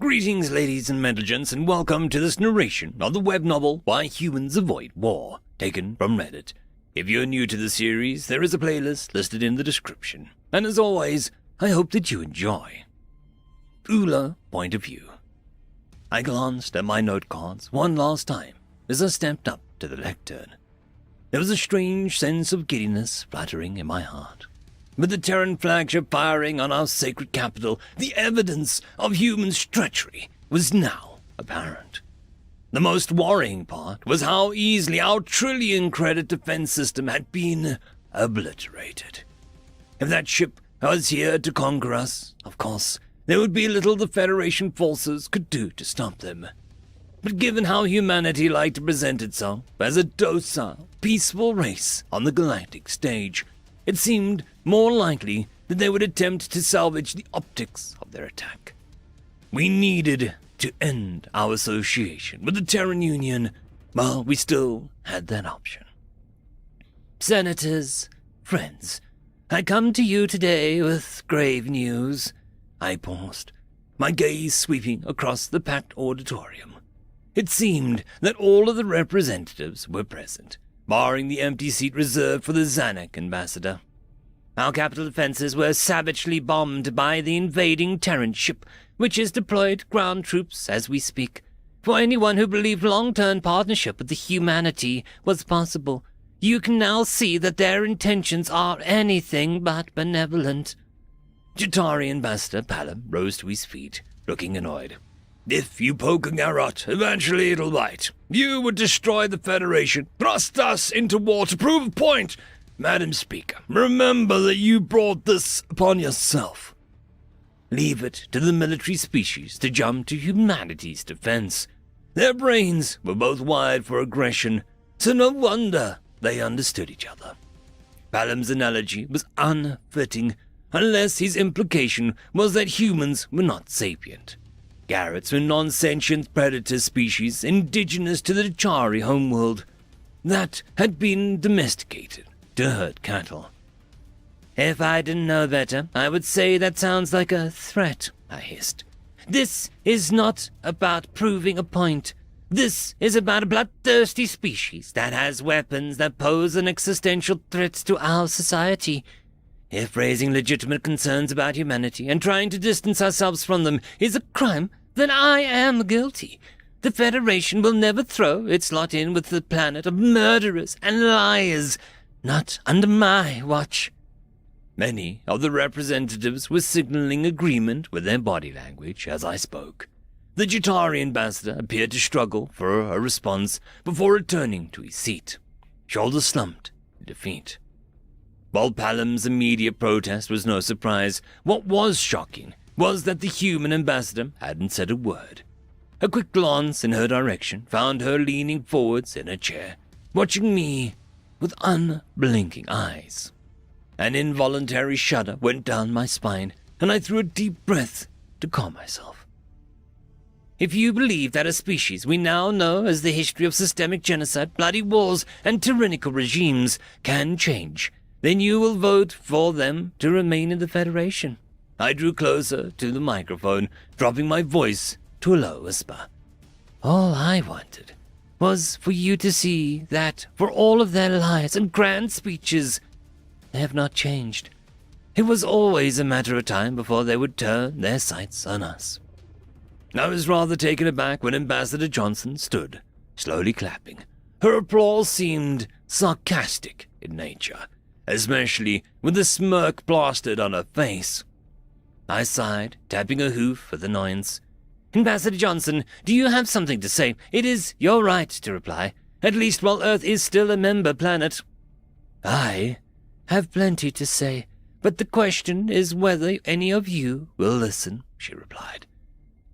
Greetings, ladies and gentlemen, and welcome to this narration of the web novel Why Humans Avoid War, taken from Reddit. If you're new to the series, there is a playlist listed in the description. And as always, I hope that you enjoy. Ula Point of View. I glanced at my note cards one last time as I stepped up to the lectern. There was a strange sense of giddiness fluttering in my heart. With the Terran flagship firing on our sacred capital, the evidence of human treachery was now apparent. The most worrying part was how easily our trillion-credit defense system had been obliterated. If that ship was here to conquer us, of course, there would be little the Federation forces could do to stop them. But given how humanity liked to present itself as a docile, peaceful race on the galactic stage, it seemed more likely that they would attempt to salvage the optics of their attack. We needed to end our association with the Terran Union while we still had that option. Senators, friends, I come to you today with grave news. I paused, my gaze sweeping across the packed auditorium. It seemed that all of the representatives were present, barring the empty seat reserved for the Zanuck ambassador. Our capital defenses were savagely bombed by the invading Terran ship, which has deployed ground troops as we speak. For anyone who believed long-term partnership with the humanity was possible, you can now see that their intentions are anything but benevolent. Jatari Ambassador Palom rose to his feet, looking annoyed. If you poke a garrote, eventually it'll bite. You would destroy the Federation, thrust us into war to prove a point. Madam Speaker, remember that you brought this upon yourself. Leave it to the military species to jump to humanity's defense. Their brains were both wired for aggression, so no wonder they understood each other. Palom's analogy was unfitting, unless his implication was that humans were not sapient. Garrots were non-sentient predator species indigenous to the Chari homeworld that had been domesticated to herd cattle. If I didn't know better, I would say that sounds like a threat, I hissed. This is not about proving a point. This is about a bloodthirsty species that has weapons that pose an existential threat to our society. If raising legitimate concerns about humanity and trying to distance ourselves from them is a crime, then I am guilty. The Federation will never throw its lot in with the planet of murderers and liars. Not under my watch. Many of the representatives were signaling agreement with their body language as I spoke. The Jatari ambassador appeared to struggle for a response before returning to his seat, shoulders slumped in defeat. While Palom's immediate protest was no surprise, what was shocking was that the human ambassador hadn't said a word. A quick glance in her direction found her leaning forwards in her chair, watching me with unblinking eyes. An involuntary shudder went down my spine, and I threw a deep breath to calm myself. If you believe that a species we now know as the history of systemic genocide, bloody wars, and tyrannical regimes can change, then you will vote for them to remain in the Federation. I drew closer to the microphone, dropping my voice to a low whisper. All I wanted was for you to see that, for all of their lies and grand speeches, they have not changed. It was always a matter of time before they would turn their sights on us. I was rather taken aback when Ambassador Johnson stood, slowly clapping. Her applause seemed sarcastic in nature, especially with the smirk plastered on her face. I sighed, tapping her hoof with annoyance. Ambassador Johnson, do you have something to say? It is your right to reply, at least while Earth is still a member planet. I have plenty to say, but the question is whether any of you will listen, she replied.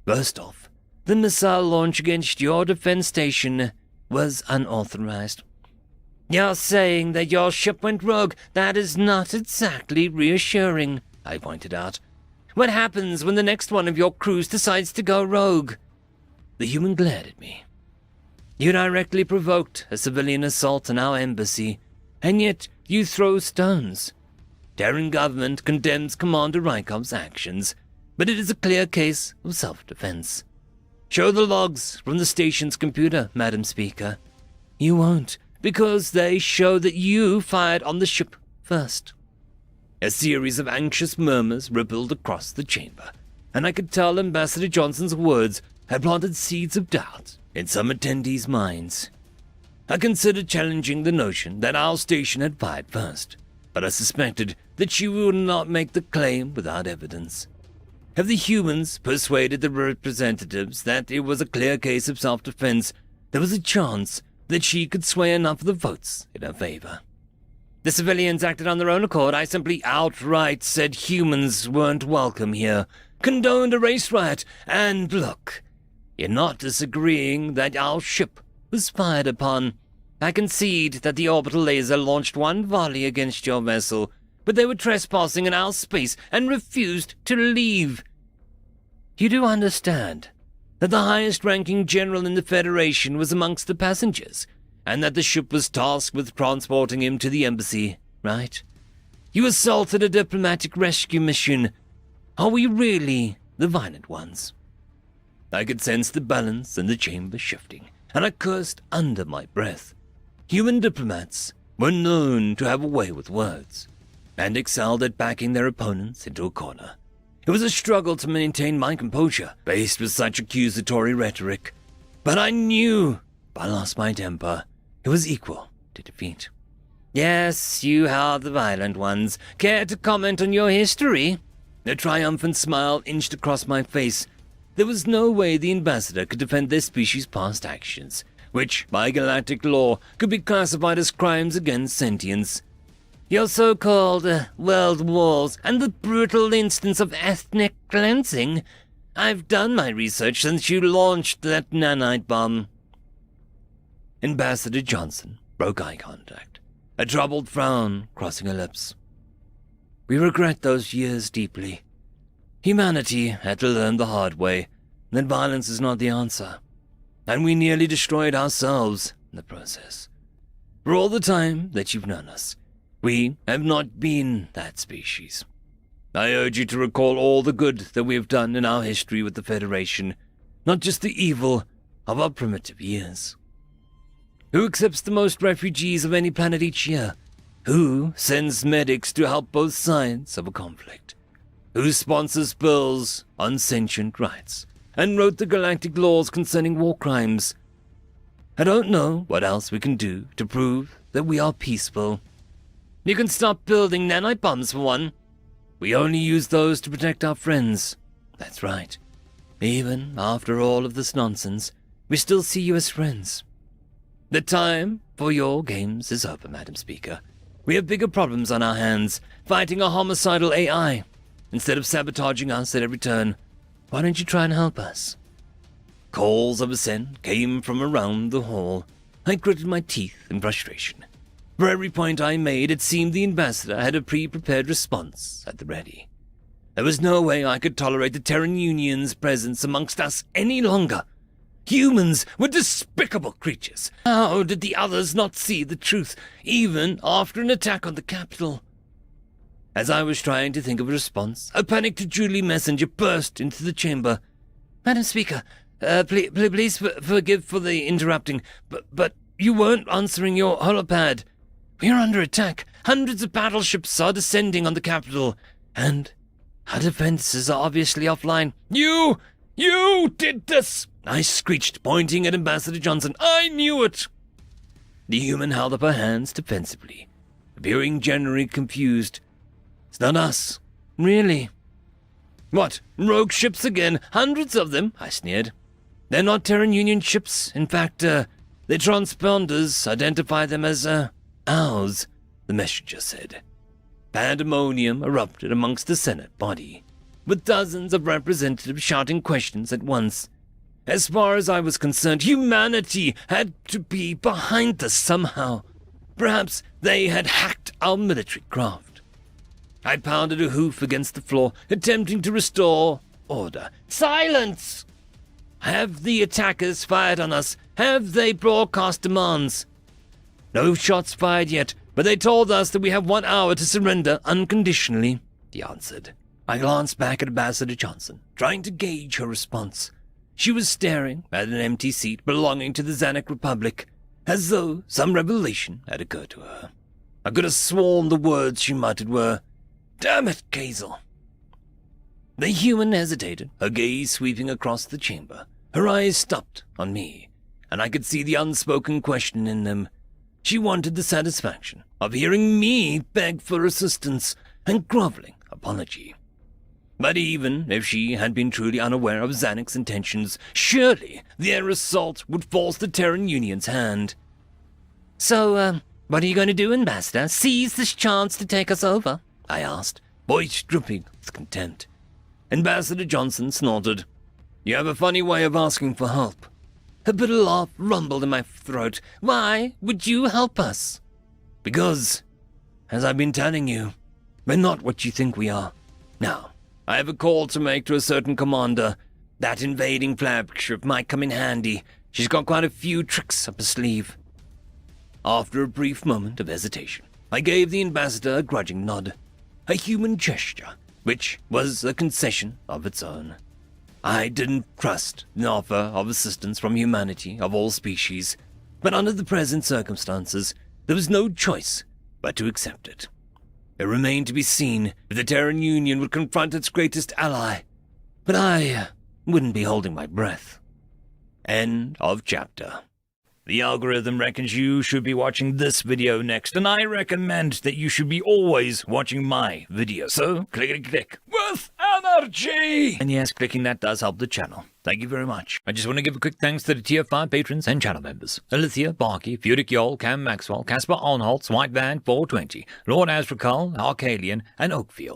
First off, the missile launch against your defense station was unauthorized. You're saying that your ship went rogue. That is not exactly reassuring, I pointed out. What happens when the next one of your crews decides to go rogue? The human glared at me. You directly provoked a civilian assault on our embassy, and yet you throw stones. Terran government condemns Commander Rykov's actions, but it is a clear case of self-defense. Show the logs from the station's computer, Madam Speaker. You won't, because they show that you fired on the ship first. A series of anxious murmurs rippled across the chamber, and I could tell Ambassador Johnson's words had planted seeds of doubt in some attendees' minds. I considered challenging the notion that our station had fired first, but I suspected that she would not make the claim without evidence. If the humans persuaded the representatives that it was a clear case of self-defense, there was a chance that she could sway enough of the votes in her favor. The civilians acted on their own accord. I simply outright said humans weren't welcome here, condoned a race riot, and look, you're not disagreeing that our ship was fired upon. I concede that the orbital laser launched one volley against your vessel, but they were trespassing in our space and refused to leave. You do understand that the highest-ranking general in the Federation was amongst the passengers, and that the ship was tasked with transporting him to the embassy, right? You assaulted a diplomatic rescue mission. Are we really the violent ones? I could sense the balance in the chamber shifting, and I cursed under my breath. Human diplomats were known to have a way with words, and excelled at backing their opponents into a corner. It was a struggle to maintain my composure, faced with such accusatory rhetoric. But I knew, if I lost my temper, it was equal to defeat. Yes, you are the violent ones. Care to comment on your history? A triumphant smile inched across my face. There was no way the ambassador could defend their species' past actions, which, by galactic law, could be classified as crimes against sentience. Your so-called world wars and the brutal instance of ethnic cleansing. I've done my research since you launched that nanite bomb. Ambassador Johnson broke eye contact, a troubled frown crossing her lips. We regret those years deeply. Humanity had to learn the hard way that violence is not the answer, and we nearly destroyed ourselves in the process. For all the time that you've known us, we have not been that species. I urge you to recall all the good that we have done in our history with the Federation, not just the evil of our primitive years. Who accepts the most refugees of any planet each year? Who sends medics to help both sides of a conflict? Who sponsors bills on sentient rights and wrote the galactic laws concerning war crimes? I don't know what else we can do to prove that we are peaceful. You can stop building nanite bombs for one. We only use those to protect our friends. That's right. Even after all of this nonsense, we still see you as friends. The time for your games is over, Madam Speaker. We have bigger problems on our hands, fighting a homicidal AI. Instead of sabotaging us at every turn, why don't you try and help us? Calls of assent came from around the hall. I gritted my teeth in frustration. For every point I made, it seemed the ambassador had a pre-prepared response at the ready. There was no way I could tolerate the Terran Union's presence amongst us any longer. Humans were despicable creatures. How did the others not see the truth, even after an attack on the capital? As I was trying to think of a response, a panicked Julie messenger burst into the chamber. Madam Speaker, please forgive for the interrupting, but you weren't answering your holopad. We are under attack. Hundreds of battleships are descending on the capital, and our defenses are obviously offline. You did this! I screeched, pointing at Ambassador Johnson. I knew it! The human held up her hands defensively, appearing genuinely confused. It's not us. Really? What, rogue ships again? Hundreds of them? I sneered. They're not Terran Union ships. In fact, their transponders identify them as, ours, the messenger said. Pandemonium erupted amongst the Senate body, with dozens of representatives shouting questions at once. As far as I was concerned, humanity had to be behind this somehow. Perhaps they had hacked our military craft. I pounded a hoof against the floor, attempting to restore order. Silence! Have the attackers fired on us? Have they broadcast demands? No shots fired yet, but they told us that we have 1 hour to surrender unconditionally, he answered. I glanced back at Ambassador Johnson, trying to gauge her response. She was staring at an empty seat belonging to the Zanuck Republic, as though some revelation had occurred to her. I could have sworn the words she muttered were, "Damn it, Kazel." The human hesitated, her gaze sweeping across the chamber. Her eyes stopped on me, and I could see the unspoken question in them. She wanted the satisfaction of hearing me beg for assistance and groveling apology. But even if she had been truly unaware of Zanuck's intentions, surely their assault would force the Terran Union's hand. "So, what are you going to do, Ambassador? Seize this chance to take us over?" I asked, voice dripping with contempt. Ambassador Johnson snorted. "You have a funny way of asking for help." A bitter laugh rumbled in my throat. "Why would you help us?" "Because, as I've been telling you, we're not what you think we are. Now, I have a call to make to a certain commander. That invading flagship might come in handy. She's got quite a few tricks up her sleeve." After a brief moment of hesitation, I gave the ambassador a grudging nod, a human gesture, which was a concession of its own. I didn't trust the offer of assistance from humanity of all species, but under the present circumstances, there was no choice but to accept it. It remained to be seen if the Terran Union would confront its greatest ally, but I wouldn't be holding my breath. End of chapter. The algorithm reckons you should be watching this video next, and I recommend that you should be always watching my video. So, click with energy! And yes, clicking that does help the channel. Thank you very much. I just want to give a quick thanks to the Tier 5 patrons and channel members. Ithilia, Barky, Fudic Yol, Cam Maxwell, Casper Arnholtz, White Van 420, Lord Azrekahl, Arcalian, and Oakfield.